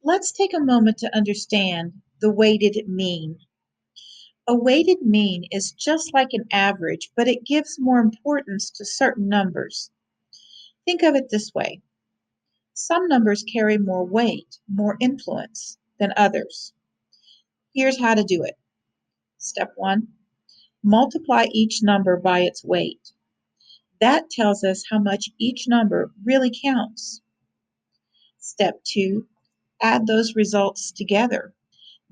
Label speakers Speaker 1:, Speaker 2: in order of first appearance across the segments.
Speaker 1: Let's take a moment to understand the weighted mean. A weighted mean is just like an average, but it gives more importance to certain numbers. Think of it this way. Some numbers carry more weight, more influence than others. Here's how to do it. Step 1, multiply each number by its weight. That tells us how much each number really counts. Step 2, add those results together.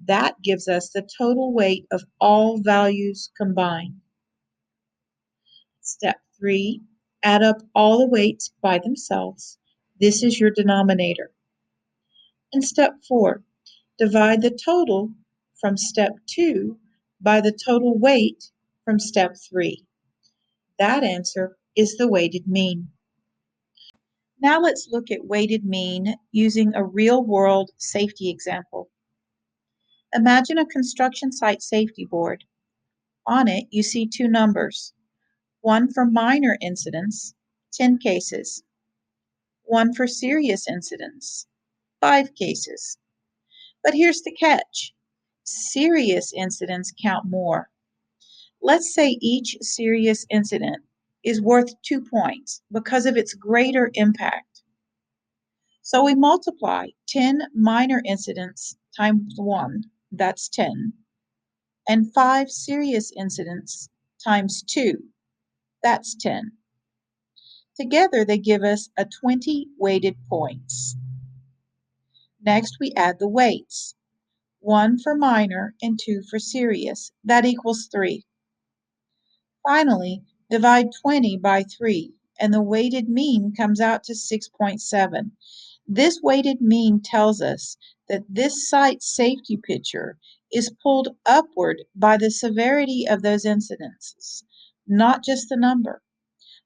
Speaker 1: That gives us the total weight of all values combined. Step 3, add up all the weights by themselves. This is your denominator. And step 4, divide the total from step 2 by the total weight from step 3. That answer is the weighted mean. Now let's look at weighted mean using a real-world safety example. Imagine a construction site safety board. On it, you see two numbers. One for minor incidents, 10 cases. One for serious incidents, 5 cases. But here's the catch. Serious incidents count more. Let's say each serious incident is worth 2 points because of its greater impact. So we multiply 10 minor incidents times 1, that's 10, and 5 serious incidents times 2, that's 10. Together they give us a 20 weighted points. Next we add the weights, 1 for minor and 2 for serious, that equals 3. Finally, divide 20 by 3 and the weighted mean comes out to 6.7. This weighted mean tells us that this site's safety picture is pulled upward by the severity of those incidents, not just the number.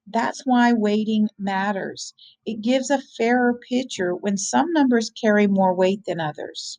Speaker 1: That's why weighting matters. It gives a fairer picture when some numbers carry more weight than others.